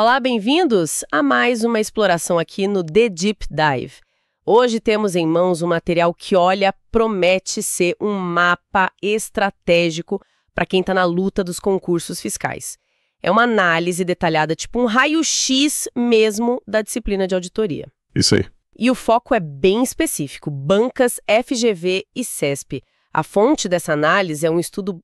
Olá, bem-vindos a mais uma exploração aqui no The Deep Dive. Hoje temos em mãos um material que, olha, promete ser um mapa estratégico para quem está na luta dos concursos fiscais. É uma análise detalhada, tipo um raio-x mesmo da disciplina de auditoria. Isso aí. E o foco é bem específico, bancas, FGV e CESP. A fonte dessa análise é um estudo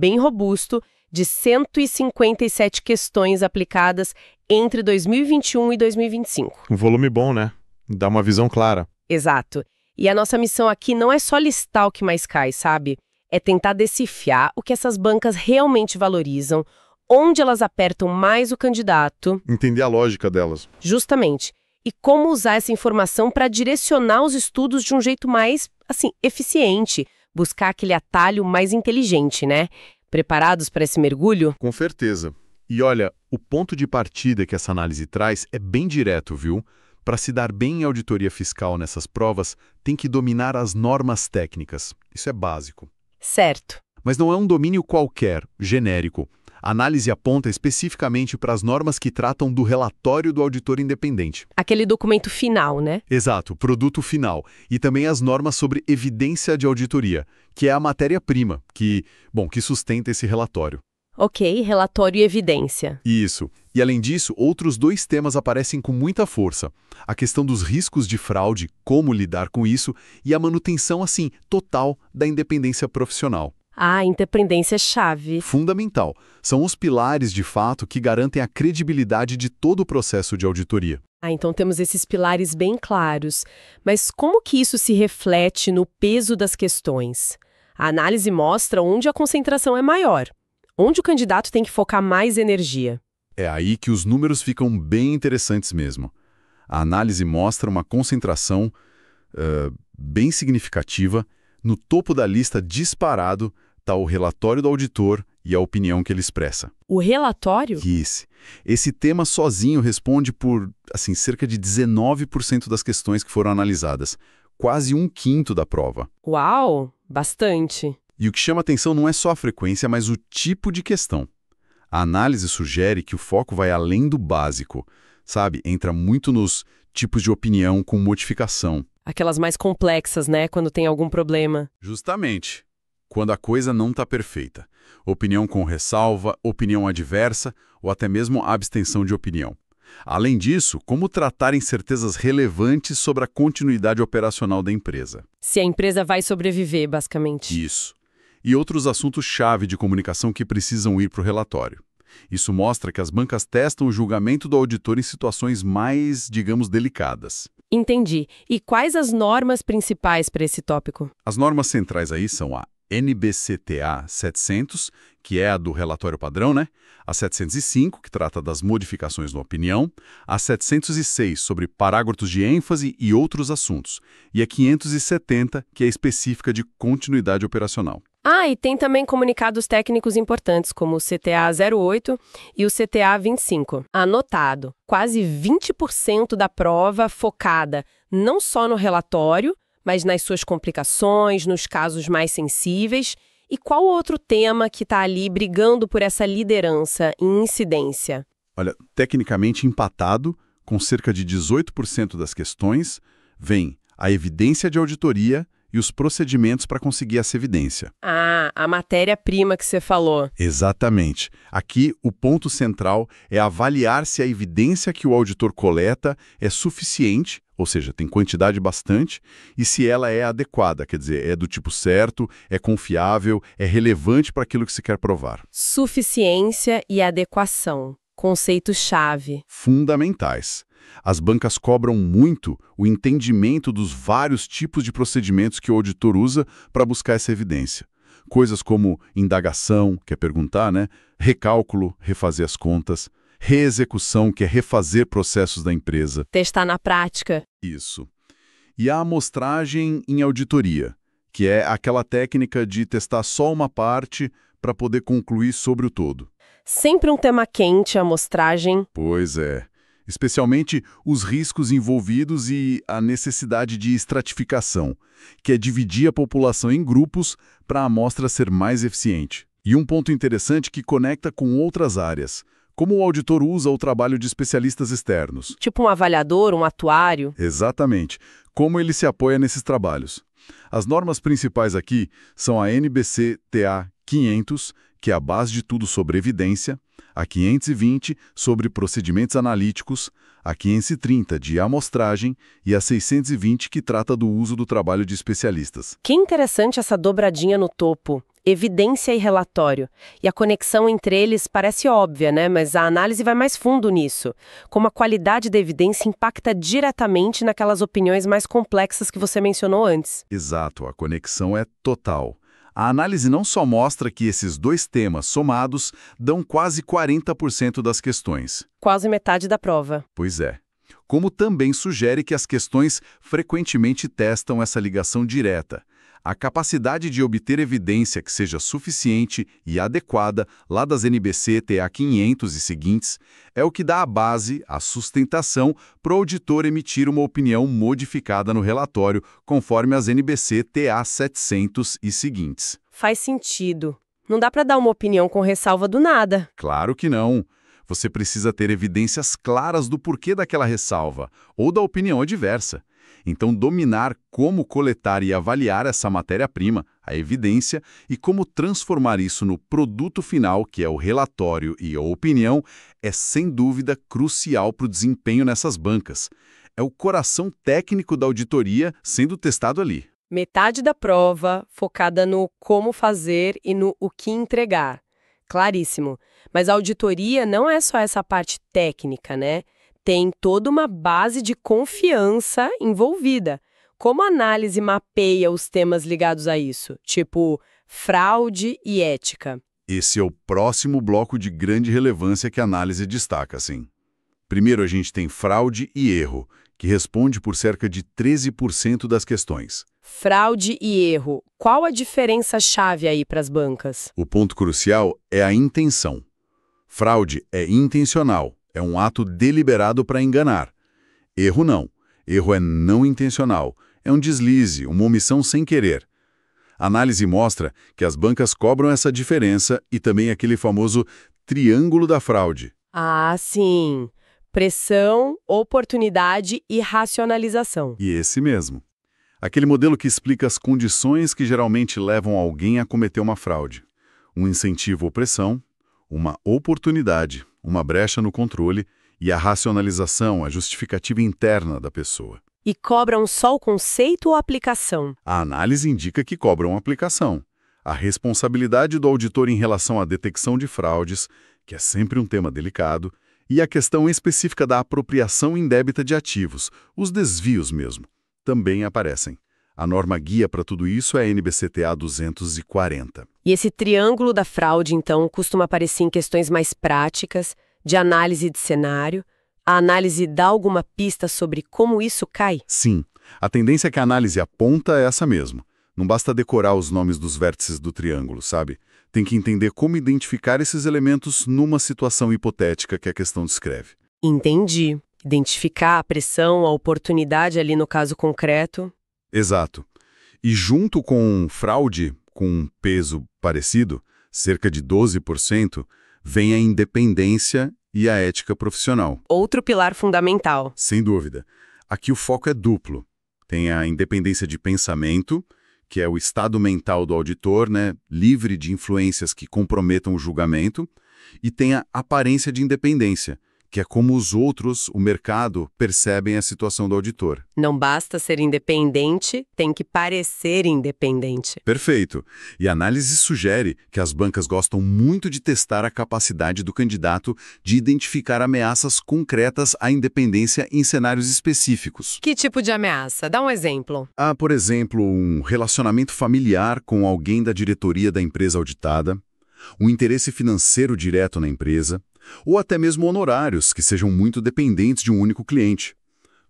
bem robusto de 157 questões aplicadas entre 2021 e 2025. Um volume bom, né? Dá uma visão clara. Exato. E a nossa missão aqui não é só listar o que mais cai, sabe? É tentar decifrar o que essas bancas realmente valorizam, onde elas apertam mais o candidato. Entender a lógica delas. Justamente. E como usar essa informação para direcionar os estudos de um jeito mais, eficiente. Buscar aquele atalho mais inteligente, né? Preparados para esse mergulho? Com certeza. E olha, o ponto de partida que essa análise traz é bem direto, viu? Para se dar bem em auditoria fiscal nessas provas, tem que dominar as normas técnicas. Isso é básico. Certo. Mas não é um domínio qualquer, genérico. A análise aponta especificamente para as normas que tratam do relatório do auditor independente. Aquele documento final, né? Exato, produto final. E também as normas sobre evidência de auditoria, que é a matéria-prima que sustenta esse relatório. Ok, relatório e evidência. Isso. E além disso, outros dois temas aparecem com muita força. A questão dos riscos de fraude, como lidar com isso, e a manutenção, total da independência profissional. Ah, independência-chave. Fundamental. São os pilares, de fato, que garantem a credibilidade de todo o processo de auditoria. Ah, então temos esses pilares bem claros. Mas como que isso se reflete no peso das questões? A análise mostra onde a concentração é maior, onde o candidato tem que focar mais energia. É aí que os números ficam bem interessantes mesmo. A análise mostra uma concentração bem significativa. No topo da lista, disparado, está o relatório do auditor e a opinião que ele expressa. O relatório? Isso. Esse tema sozinho responde por, cerca de 19% das questões que foram analisadas. Quase 1/5 da prova. Uau, bastante. E o que chama atenção não é só a frequência, mas o tipo de questão. A análise sugere que o foco vai além do básico, Entra muito nos tipos de opinião com modificação. Aquelas mais complexas, né, quando tem algum problema. Justamente. Quando a coisa não está perfeita. Opinião com ressalva, opinião adversa ou até mesmo abstenção de opinião. Além disso, como tratar incertezas relevantes sobre a continuidade operacional da empresa. Se a empresa vai sobreviver, basicamente. Isso. E outros assuntos-chave de comunicação que precisam ir para o relatório. Isso mostra que as bancas testam o julgamento do auditor em situações mais, delicadas. Entendi. E quais as normas principais para esse tópico? As normas centrais aí são a NBCTA 700, que é a do relatório padrão, né? A 705, que trata das modificações na opinião, a 706, sobre parágrafos de ênfase e outros assuntos, e a 570, que é específica de continuidade operacional. Ah, e tem também comunicados técnicos importantes, como o CTA 08 e o CTA 25. Anotado, quase 20% da prova focada não só no relatório, mas nas suas complicações, nos casos mais sensíveis. E qual outro tema que está ali brigando por essa liderança em incidência? Olha, tecnicamente empatado, com cerca de 18% das questões, vem a evidência de auditoria e os procedimentos para conseguir essa evidência. Ah, a matéria-prima que você falou. Exatamente. Aqui, o ponto central é avaliar se a evidência que o auditor coleta é suficiente, ou seja, tem quantidade bastante, e se ela é adequada, quer dizer, é do tipo certo, é confiável, é relevante para aquilo que se quer provar. Suficiência e adequação. Conceitos-chave. Fundamentais. As bancas cobram muito o entendimento dos vários tipos de procedimentos que o auditor usa para buscar essa evidência. Coisas como indagação, que é perguntar, né? Recálculo, refazer as contas, reexecução, que é refazer processos da empresa. Testar na prática. Isso. E a amostragem em auditoria, que é aquela técnica de testar só uma parte para poder concluir sobre o todo. Sempre um tema quente, a amostragem. Pois é. Especialmente os riscos envolvidos e a necessidade de estratificação, que é dividir a população em grupos para a amostra ser mais eficiente. E um ponto interessante que conecta com outras áreas, Como o auditor usa o trabalho de especialistas externos. Tipo um avaliador, um atuário? Exatamente. Como ele se apoia nesses trabalhos. As normas principais aqui são a NBC-TA 500, que é a base de tudo sobre evidência, a 520 sobre procedimentos analíticos, a 530 de amostragem e a 620 que trata do uso do trabalho de especialistas. Que interessante essa dobradinha no topo. Evidência e relatório. E a conexão entre eles parece óbvia, né? Mas a análise vai mais fundo nisso. Como a qualidade da evidência impacta diretamente naquelas opiniões mais complexas que você mencionou antes. Exato, a conexão é total. A análise não só mostra que esses dois temas somados dão quase 40% das questões. Quase metade da prova. Pois é. Como também sugere que as questões frequentemente testam essa ligação direta. A capacidade de obter evidência que seja suficiente e adequada lá das NBC-TA 500 e seguintes é o que dá a base, a sustentação, para o auditor emitir uma opinião modificada no relatório, conforme as NBC-TA 700 e seguintes. Faz sentido. Não dá para dar uma opinião com ressalva do nada. Claro que não. Você precisa ter evidências claras do porquê daquela ressalva, ou da opinião adversa. Então, dominar como coletar e avaliar essa matéria-prima, a evidência, e como transformar isso no produto final, que é o relatório e a opinião, é sem dúvida crucial para o desempenho nessas bancas. É o coração técnico da auditoria sendo testado ali. Metade da prova focada no como fazer e no o que entregar. Claríssimo. Mas a auditoria não é só essa parte técnica, né? Tem toda uma base de confiança envolvida. Como a análise mapeia os temas ligados a isso? Tipo, fraude e ética. Esse é o próximo bloco de grande relevância que a análise destaca, sim. Primeiro, a gente tem fraude e erro, que responde por cerca de 13% das questões. Fraude e erro. Qual a diferença-chave aí para as bancas? O ponto crucial é a intenção. Fraude é intencional. É um ato deliberado para enganar. Erro não. Erro é não intencional. É um deslize, uma omissão sem querer. A análise mostra que as bancas cobram essa diferença e também aquele famoso triângulo da fraude. Ah, sim. Pressão, oportunidade e racionalização. E esse mesmo. Aquele modelo que explica as condições que geralmente levam alguém a cometer uma fraude. Um incentivo ou pressão, uma oportunidade, uma brecha no controle e a racionalização, a justificativa interna da pessoa. E cobram só o conceito ou a aplicação? A análise indica que cobram a aplicação. A responsabilidade do auditor em relação à detecção de fraudes, que é sempre um tema delicado, e a questão específica da apropriação indébita de ativos, os desvios mesmo, também aparecem. A norma guia para tudo isso é a NBC-TA 240. E esse triângulo da fraude, então, costuma aparecer em questões mais práticas, de análise de cenário. A análise dá alguma pista sobre como isso cai? Sim, a tendência que a análise aponta é essa mesmo. Não basta decorar os nomes dos vértices do triângulo, sabe? Tem que entender como identificar esses elementos numa situação hipotética que a questão descreve. Entendi. Identificar a pressão, a oportunidade ali no caso concreto. Exato. E junto com fraude, com um peso parecido, cerca de 12%, vem a independência e a ética profissional. Outro pilar fundamental. Sem dúvida. Aqui o foco é duplo. Tem a independência de pensamento, que é o estado mental do auditor, né, livre de influências que comprometam o julgamento, e tem a aparência de independência, que é como os outros, o mercado, percebem a situação do auditor. Não basta ser independente, tem que parecer independente. Perfeito. E a análise sugere que as bancas gostam muito de testar a capacidade do candidato de identificar ameaças concretas à independência em cenários específicos. Que tipo de ameaça? Dá um exemplo. Há, por exemplo, um relacionamento familiar com alguém da diretoria da empresa auditada, um interesse financeiro direto na empresa, ou até mesmo honorários que sejam muito dependentes de um único cliente.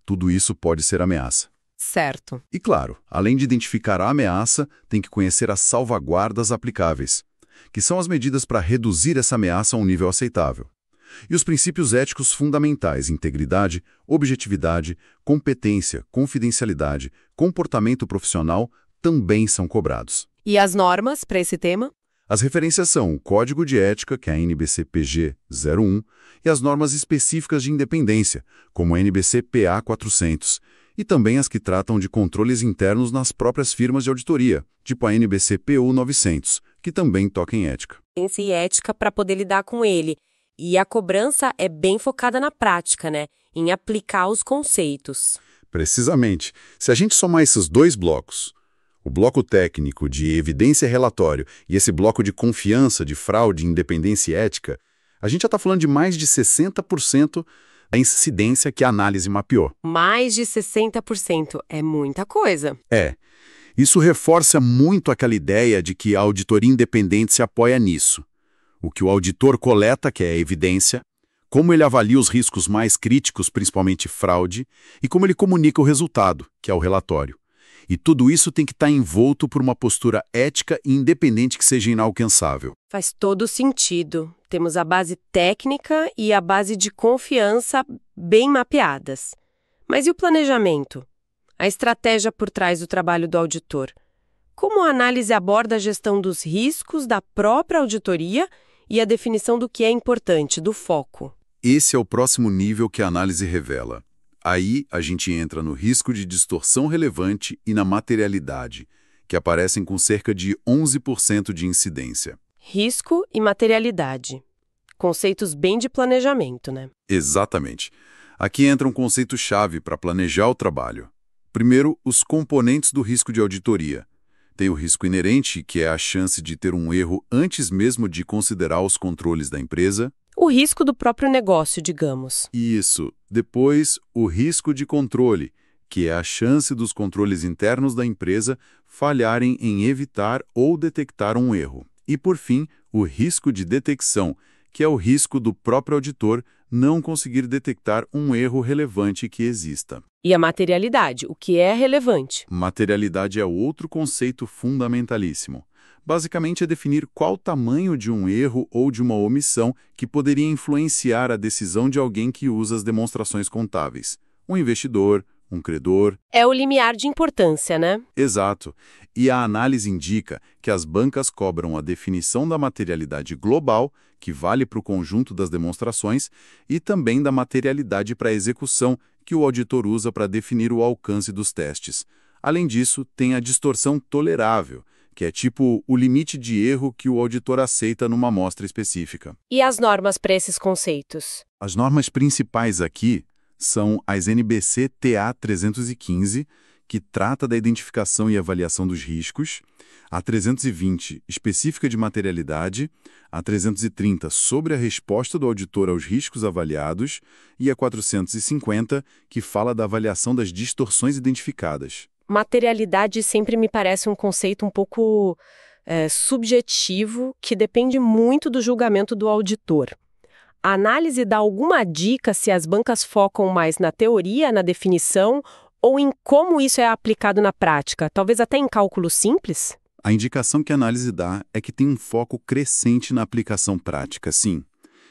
Tudo isso pode ser ameaça. Certo. E claro, além de identificar a ameaça, tem que conhecer as salvaguardas aplicáveis, que são as medidas para reduzir essa ameaça a um nível aceitável. E os princípios éticos fundamentais, integridade, objetividade, competência, confidencialidade, comportamento profissional, também são cobrados. E as normas para esse tema? As referências são o Código de Ética, que é a NBC-PG 01, e as normas específicas de independência, como a NBC-PA 400, e também as que tratam de controles internos nas próprias firmas de auditoria, tipo a NBC-PU 900, que também toca em ética. E ética para poder lidar com ele. E a cobrança é bem focada na prática, né? Em aplicar os conceitos. Precisamente. Se a gente somar esses dois blocos, o bloco técnico de evidência e relatório e esse bloco de confiança, de fraude, independência e ética, a gente já está falando de mais de 60% da incidência que a análise mapeou. Mais de 60%. É muita coisa. É. Isso reforça muito aquela ideia de que a auditoria independente se apoia nisso. O que o auditor coleta, que é a evidência, como ele avalia os riscos mais críticos, principalmente fraude, e como ele comunica o resultado, que é o relatório. E tudo isso tem que estar envolto por uma postura ética e independente que seja inalcançável. Faz todo sentido. Temos a base técnica e a base de confiança bem mapeadas. Mas e o planejamento? A estratégia por trás do trabalho do auditor? Como a análise aborda a gestão dos riscos da própria auditoria e a definição do que é importante, do foco? Esse é o próximo nível que a análise revela. Aí a gente entra no risco de distorção relevante e na materialidade, que aparecem com cerca de 11% de incidência. Risco e materialidade. Conceitos bem de planejamento, né? Exatamente. Aqui entra um conceito-chave para planejar o trabalho. Primeiro, os componentes do risco de auditoria. Tem o risco inerente, que é a chance de ter um erro antes mesmo de considerar os controles da empresa. O risco do próprio negócio, digamos. Isso. Depois, o risco de controle, que é a chance dos controles internos da empresa falharem em evitar ou detectar um erro. E, por fim, o risco de detecção, que é o risco do próprio auditor não conseguir detectar um erro relevante que exista. E a materialidade, o que é relevante? Materialidade é outro conceito fundamentalíssimo. Basicamente é definir qual o tamanho de um erro ou de uma omissão que poderia influenciar a decisão de alguém que usa as demonstrações contábeis. Um investidor, um credor... É o limiar de importância, né? Exato. E a análise indica que as bancas cobram a definição da materialidade global, que vale para o conjunto das demonstrações, e também da materialidade para a execução, que o auditor usa para definir o alcance dos testes. Além disso, tem a distorção tolerável, que é tipo o limite de erro que o auditor aceita numa amostra específica. E as normas para esses conceitos? As normas principais aqui são as NBC-TA 315, que trata da identificação e avaliação dos riscos, a 320, específica de materialidade, a 330, sobre a resposta do auditor aos riscos avaliados, e a 450, que fala da avaliação das distorções identificadas. Materialidade sempre me parece um conceito um pouco subjetivo, que depende muito do julgamento do auditor. A análise dá alguma dica se as bancas focam mais na teoria, na definição, ou em como isso é aplicado na prática, talvez até em cálculo simples? A indicação que a análise dá é que tem um foco crescente na aplicação prática, sim.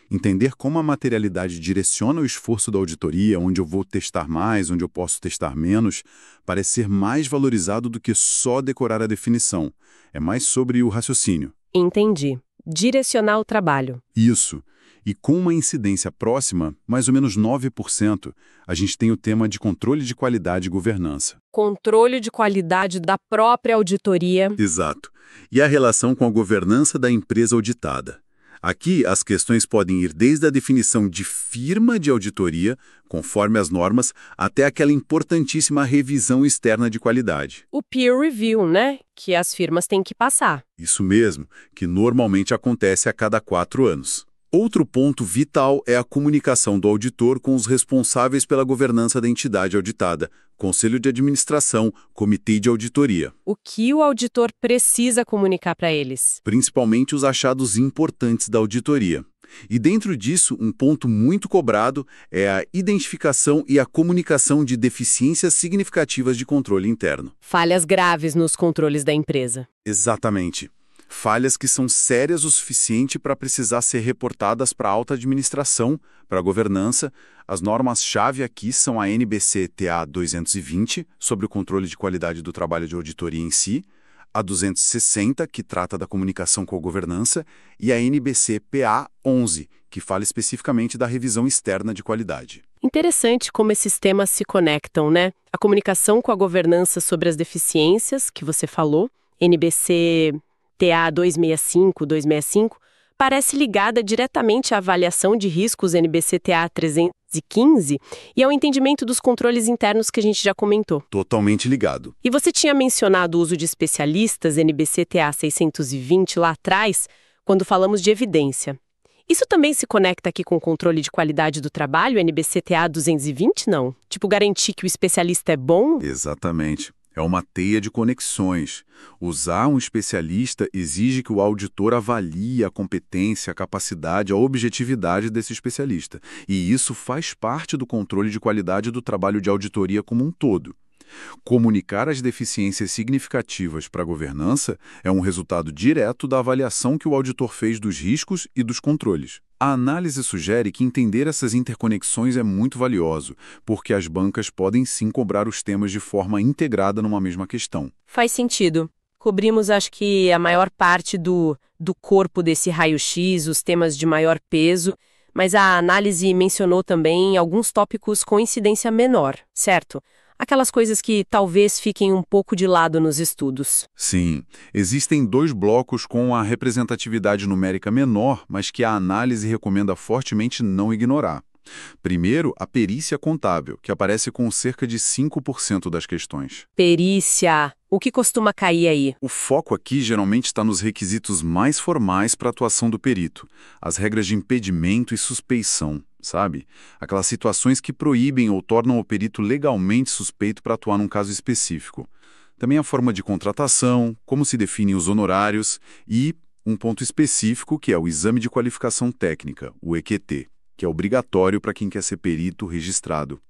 Entender como a materialidade direciona o esforço da auditoria, onde eu vou testar mais, onde eu posso testar menos, parece ser mais valorizado do que só decorar a definição. É mais sobre o raciocínio. Entendi. Direcionar o trabalho. Isso. E com uma incidência próxima, mais ou menos 9%, a gente tem o tema de controle de qualidade e governança. Controle de qualidade da própria auditoria. Exato. E a relação com a governança da empresa auditada. Aqui, as questões podem ir desde a definição de firma de auditoria, conforme as normas, até aquela importantíssima revisão externa de qualidade. O peer review, né? Que as firmas têm que passar. Isso mesmo, que normalmente acontece a cada 4 anos. Outro ponto vital é a comunicação do auditor com os responsáveis pela governança da entidade auditada, conselho de administração, comitê de auditoria. O que o auditor precisa comunicar para eles? Principalmente os achados importantes da auditoria. E dentro disso, um ponto muito cobrado é a identificação e a comunicação de deficiências significativas de controle interno. Falhas graves nos controles da empresa. Exatamente. Falhas que são sérias o suficiente para precisar ser reportadas para a alta administração, para a governança. As normas-chave aqui são a NBC-TA 220, sobre o controle de qualidade do trabalho de auditoria em si, a 260, que trata da comunicação com a governança, e a NBC-PA 11, que fala especificamente da revisão externa de qualidade. Interessante como esses temas se conectam, né? A comunicação com a governança sobre as deficiências, que você falou, NBC-TA 265, parece ligada diretamente à avaliação de riscos NBC-TA 315 e ao entendimento dos controles internos que a gente já comentou. Totalmente ligado. E você tinha mencionado o uso de especialistas NBC-TA 620 lá atrás, quando falamos de evidência. Isso também se conecta aqui com o controle de qualidade do trabalho, NBC-TA 220, não? Tipo, garantir que o especialista é bom? Exatamente. É uma teia de conexões. Usar um especialista exige que o auditor avalie a competência, a capacidade, a objetividade desse especialista. E isso faz parte do controle de qualidade do trabalho de auditoria como um todo. Comunicar as deficiências significativas para a governança é um resultado direto da avaliação que o auditor fez dos riscos e dos controles. A análise sugere que entender essas interconexões é muito valioso, porque as bancas podem sim cobrar os temas de forma integrada numa mesma questão. Faz sentido. Cobrimos, acho que, a maior parte do corpo desse raio-x, os temas de maior peso, mas a análise mencionou também alguns tópicos com incidência menor, certo? Aquelas coisas que talvez fiquem um pouco de lado nos estudos. Sim, existem 2 blocos com a representatividade numérica menor, mas que a análise recomenda fortemente não ignorar. Primeiro, a perícia contábil, que aparece com cerca de 5% das questões. Perícia. O que costuma cair aí? O foco aqui geralmente está nos requisitos mais formais para a atuação do perito, as regras de impedimento e suspeição, sabe? Aquelas situações que proíbem ou tornam o perito legalmente suspeito para atuar num caso específico. Também a forma de contratação, como se definem os honorários e um ponto específico que é o Exame de Qualificação Técnica, o EQT, que é obrigatório para quem quer ser perito registrado.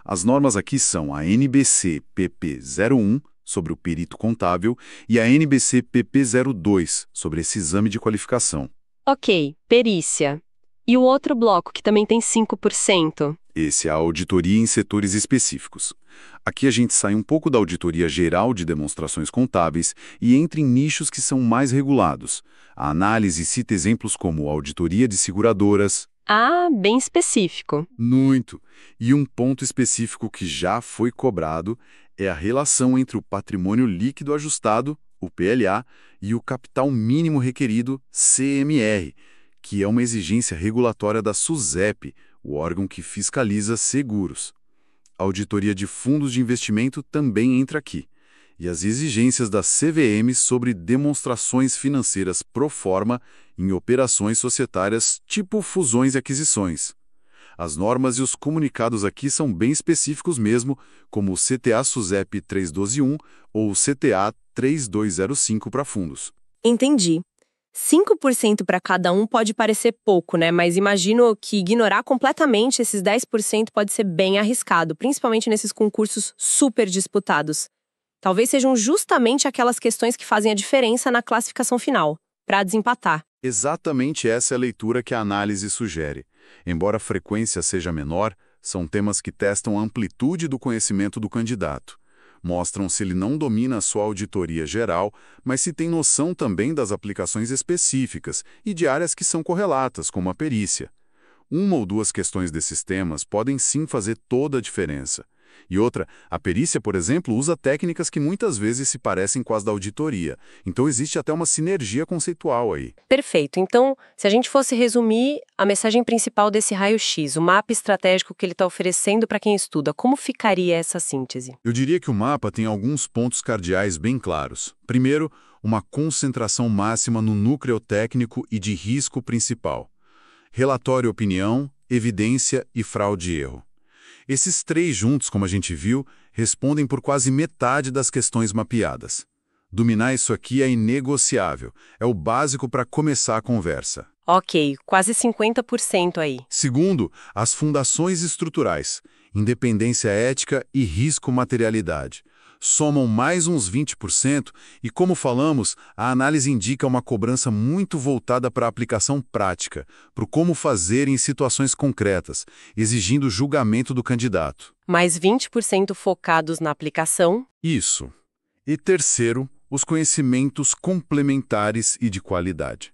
As normas aqui são a NBC-PP 01, sobre o perito contábil, e a NBC-PP 02, sobre esse exame de qualificação. Ok, perícia. E o outro bloco, que também tem 5%? Esse é a auditoria em setores específicos. Aqui a gente sai um pouco da auditoria geral de demonstrações contábeis e entra em nichos que são mais regulados. A análise cita exemplos como auditoria de seguradoras. Ah, bem específico. Muito. E um ponto específico que já foi cobrado é a relação entre o patrimônio líquido ajustado, o PLA, e o capital mínimo requerido, CMR, que é uma exigência regulatória da SUSEP, o órgão que fiscaliza seguros. A auditoria de fundos de investimento também entra aqui. E as exigências da CVM sobre demonstrações financeiras pro forma em operações societárias tipo fusões e aquisições. As normas e os comunicados aqui são bem específicos mesmo, como o CTA SUSEP 3121 ou o CTA 3205 para fundos. Entendi. 5% para cada um pode parecer pouco, né? Mas imagino que ignorar completamente esses 10% pode ser bem arriscado, principalmente nesses concursos super disputados. Talvez sejam justamente aquelas questões que fazem a diferença na classificação final, para desempatar. Exatamente essa é a leitura que a análise sugere. Embora a frequência seja menor, são temas que testam a amplitude do conhecimento do candidato. Mostram se ele não domina a sua auditoria geral, mas se tem noção também das aplicações específicas e de áreas que são correlatas, como a perícia. 1 ou 2 questões desses temas podem sim fazer toda a diferença. E outra, a perícia, por exemplo, usa técnicas que muitas vezes se parecem com as da auditoria. Então existe até uma sinergia conceitual aí. Perfeito. Então, se a gente fosse resumir a mensagem principal desse raio-x, o mapa estratégico que ele está oferecendo para quem estuda, como ficaria essa síntese? Eu diria que o mapa tem alguns pontos cardeais bem claros. Primeiro, uma concentração máxima no núcleo técnico e de risco principal. Relatório opinião, evidência e fraude e erro. Esses 3 juntos, como a gente viu, respondem por quase metade das questões mapeadas. Dominar isso aqui é inegociável, é o básico para começar a conversa. Ok, quase 50% aí. Segundo, as fundações estruturais, independência ética e risco-materialidade. Somam mais uns 20% e, como falamos, a análise indica uma cobrança muito voltada para a aplicação prática, para o como fazer em situações concretas, exigindo julgamento do candidato. Mais 20% focados na aplicação. Isso. E terceiro, os conhecimentos complementares e de qualidade.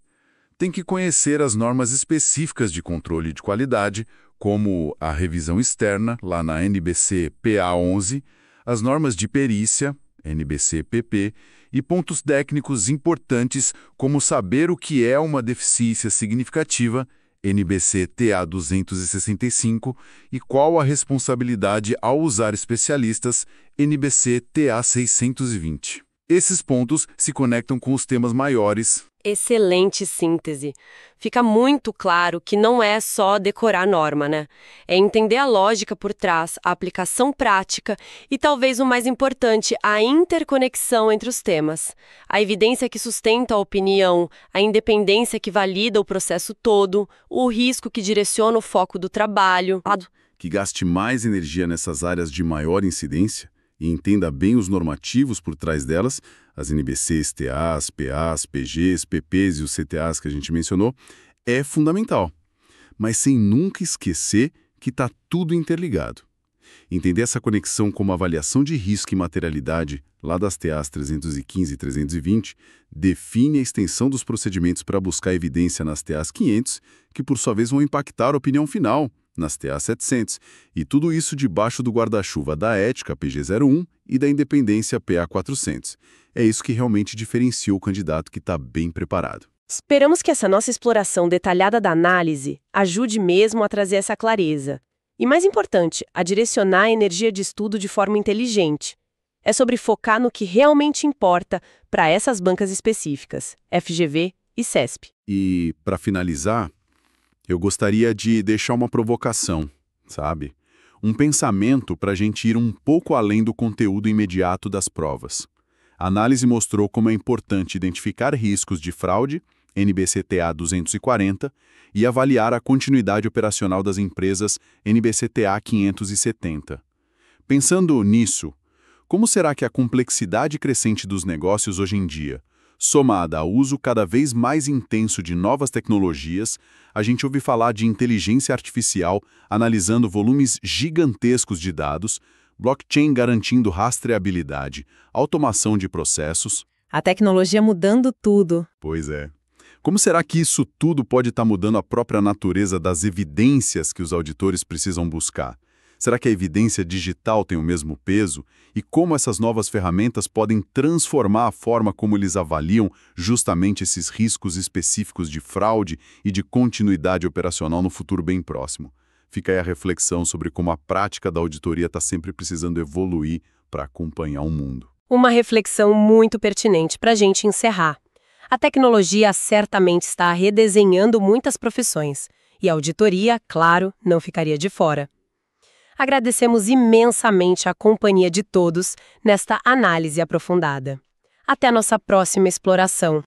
Tem que conhecer as normas específicas de controle de qualidade, como a revisão externa, lá na NBC PA11, as normas de perícia, NBC PP, e pontos técnicos importantes, como saber o que é uma deficiência significativa, NBC TA 265, e qual a responsabilidade ao usar especialistas, NBC TA 620. Esses pontos se conectam com os temas maiores. Excelente síntese. Fica muito claro que não é só decorar a norma, né? É entender a lógica por trás, a aplicação prática e, talvez o mais importante, a interconexão entre os temas. A evidência que sustenta a opinião, a independência que valida o processo todo, o risco que direciona o foco do trabalho. Que gaste mais energia nessas áreas de maior incidência e entenda bem os normativos por trás delas, as NBCs, TAs, PAs, PGs, PPs e os CTAs que a gente mencionou, é fundamental. Mas sem nunca esquecer que está tudo interligado. Entender essa conexão como avaliação de risco e materialidade, lá das TAs 315 e 320, define a extensão dos procedimentos para buscar evidência nas TAs 500, que por sua vez vão impactar a opinião final, nas TA 700, e tudo isso debaixo do guarda-chuva da ética PG01 e da independência PA 400. É isso que realmente diferencia o candidato que está bem preparado. Esperamos que essa nossa exploração detalhada da análise ajude mesmo a trazer essa clareza. E mais importante, a direcionar a energia de estudo de forma inteligente. É sobre focar no que realmente importa para essas bancas específicas, FGV e CESP. E, para finalizar, eu gostaria de deixar uma provocação, sabe? Um pensamento para a gente ir um pouco além do conteúdo imediato das provas. A análise mostrou como é importante identificar riscos de fraude, NBCTA 240, e avaliar a continuidade operacional das empresas NBCTA 570. Pensando nisso, como será que a complexidade crescente dos negócios hoje em dia, somada ao uso cada vez mais intenso de novas tecnologias, a gente ouve falar de inteligência artificial analisando volumes gigantescos de dados, blockchain garantindo rastreabilidade, automação de processos. A tecnologia mudando tudo. Pois é. Como será que isso tudo pode estar mudando a própria natureza das evidências que os auditores precisam buscar? Será que a evidência digital tem o mesmo peso? E como essas novas ferramentas podem transformar a forma como eles avaliam justamente esses riscos específicos de fraude e de continuidade operacional no futuro bem próximo? Fica aí a reflexão sobre como a prática da auditoria está sempre precisando evoluir para acompanhar o mundo. Uma reflexão muito pertinente para a gente encerrar. A tecnologia certamente está redesenhando muitas profissões. E a auditoria, claro, não ficaria de fora. Agradecemos imensamente a companhia de todos nesta análise aprofundada. Até a nossa próxima exploração.